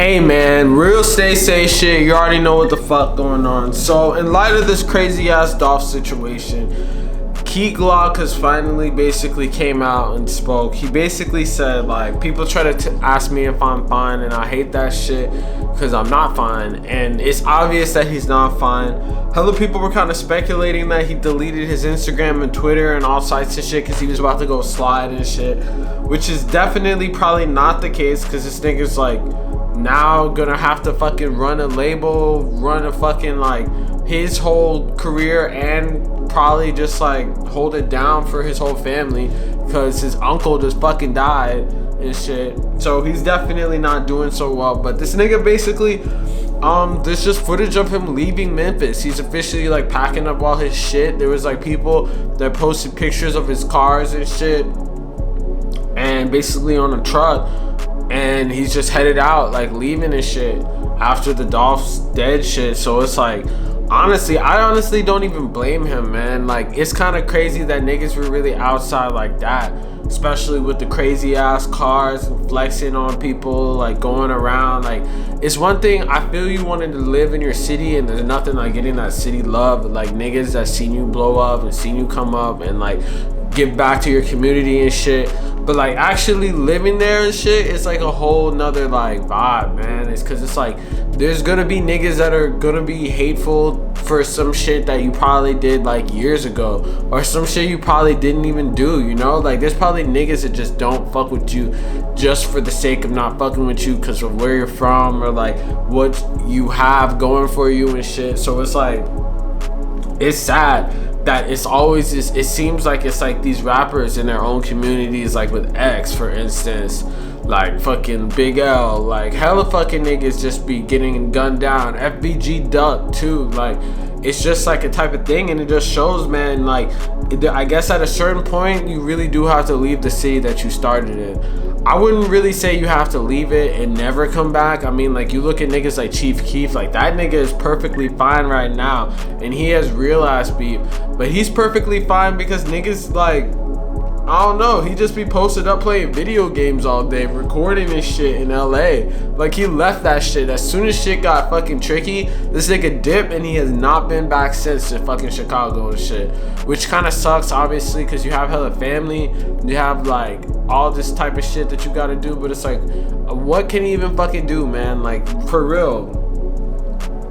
Hey man, real stay safe shit. You already know what the fuck going on. So in light of this crazy ass Dolph situation, Glock has finally basically came out and spoke. He basically said, like, people try to ask me if I'm fine, and I hate that shit because I'm not fine, and it's obvious that he's not fine. Hella people were kind of speculating that he deleted his Instagram and Twitter and all sites of shit because he was about to go slide and shit, which is definitely probably not the case because this nigga's like now gonna have to fucking run a label, run a fucking like his whole career, and probably just like hold it down for his whole family because his uncle just fucking died and shit. So he's definitely not doing so well. But this nigga basically, there's just footage of him leaving Memphis. He's officially like packing up all his shit. There was like people that posted pictures of his cars and shit, and basically on a truck, and he's just headed out, like leaving and shit after the Dolph's dead shit. So it's like, honestly, I honestly don't even blame him, man. Like, it's kind of crazy that niggas were really outside like that, especially with the crazy ass cars and flexing on people, like going around. Like, it's one thing, I feel you wanted to live in your city, and there's nothing like getting that city love, like niggas that seen you blow up and seen you come up and like give back to your community and shit. But like actually living there and shit, it's like a whole nother like vibe, man. It's cause it's like there's gonna be niggas that are gonna be hateful for some shit that you probably did like years ago, or some shit you probably didn't even do, you know? Like there's probably niggas that just don't fuck with you just for the sake of not fucking with you because of where you're from or like what you have going for you and shit. So it's like, it's sad that it's always this, it seems like it's like these rappers in their own communities, like with X for instance, like fucking Big L, like hella fucking niggas just be getting gunned down. FBG Duck too. Like it's just like a type of thing, and it just shows, man, like I guess at a certain point you really do have to leave the city that you started in. I wouldn't really say you have to leave it and never come back. I mean, like, you look at niggas like Chief Keef, like, that nigga is perfectly fine right now, and he has real ass beef, but he's perfectly fine because niggas, like, I don't know, he just be posted up playing video games all day, recording his shit in LA. Like, he left that shit. As soon as shit got fucking tricky, this nigga dipped, and he has not been back since to fucking Chicago and shit. Which kind of sucks, obviously, because you have hella family, you have, like, all this type of shit that you gotta do, but it's like, what can he even fucking do, man? Like, for real.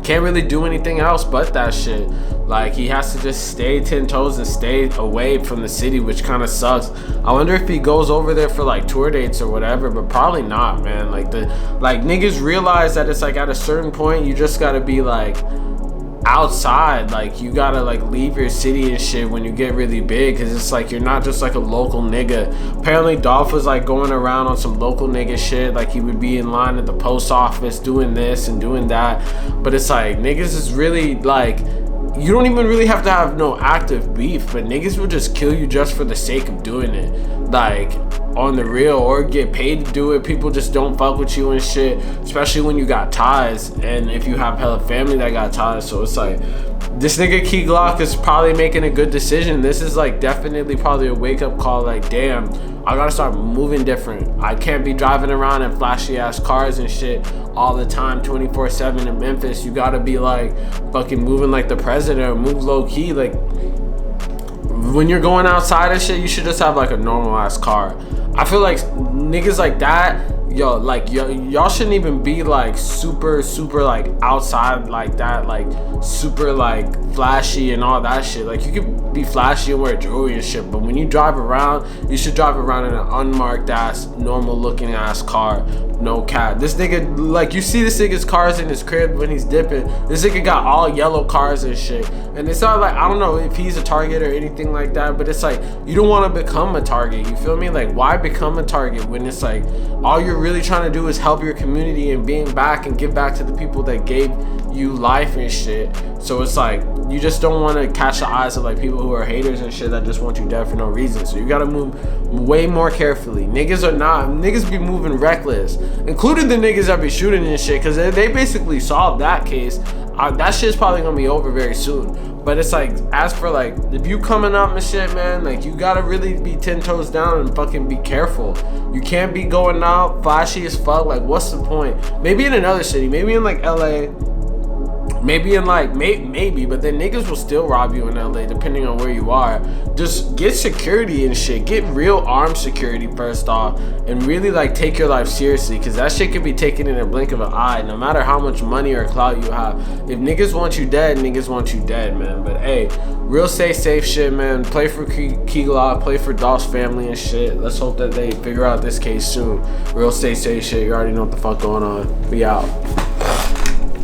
Can't really do anything else but that shit. Like, he has to just stay 10 toes and stay away from the city, which kind of sucks. I wonder if he goes over there for like tour dates or whatever, but probably not, man. Like niggas realize that it's like at a certain point you just gotta be like outside. Like, you gotta like leave your city and shit when you get really big, because it's like you're not just like a local nigga. Apparently Dolph was like going around on some local nigga shit, like he would be in line at the post office doing this and doing that, but it's like niggas is really like, you don't even really have to have no active beef, but niggas will just kill you just for the sake of doing it, like on the real, or get paid to do it. People just don't fuck with you and shit, especially when you got ties, and if you have hella family that got ties. So it's like, this nigga Key Glock is probably making a good decision. This is like definitely probably a wake-up call, like, damn, I gotta start moving different. I can't be driving around in flashy ass cars and shit all the time 24/7 in Memphis. You gotta be like fucking moving like the president, or move low-key. Like, when you're going outside and shit, you should just have like a normal ass car. I feel like niggas like that, y'all shouldn't even be like super like outside like that, like super like flashy and all that shit. Like, you could be flashy and wear jewelry and shit, but when you drive around, you should drive around in an unmarked ass, normal looking ass car. No cap. This nigga, like, you see this nigga's cars in his crib when he's dipping. This nigga got all yellow cars and shit, and it's not like, I don't know if he's a target or anything like that, but it's like, you don't want to become a target, you feel me? Like, why become a target when it's like all you're really trying to do is help your community and being back and give back to the people that gave you life and shit. So it's like, you just don't want to catch the eyes of like people who are haters and shit that just want you dead for no reason. So you gotta move way more carefully. Niggas be moving reckless, including the niggas that be shooting and shit, because they basically solved that case. That shit's probably gonna be over very soon. But it's like, as for like, if you coming up and shit, man, like you gotta really be 10 toes down and fucking be careful. You can't be going out flashy as fuck. Like, what's the point? Maybe in another city, maybe in like LA, maybe in like maybe, but then niggas will still rob you in LA depending on where you are. Just get security and shit. Get real armed security first off, and really like take your life seriously, because that shit can be taken in a blink of an eye, no matter how much money or clout you have. If niggas want you dead, niggas want you dead, man. But hey, real stay safe shit, man. Play for Key Glock, play for Dolph's family and shit. Let's hope that they figure out this case soon. Real stay safe shit. You already know what the fuck going on. We out.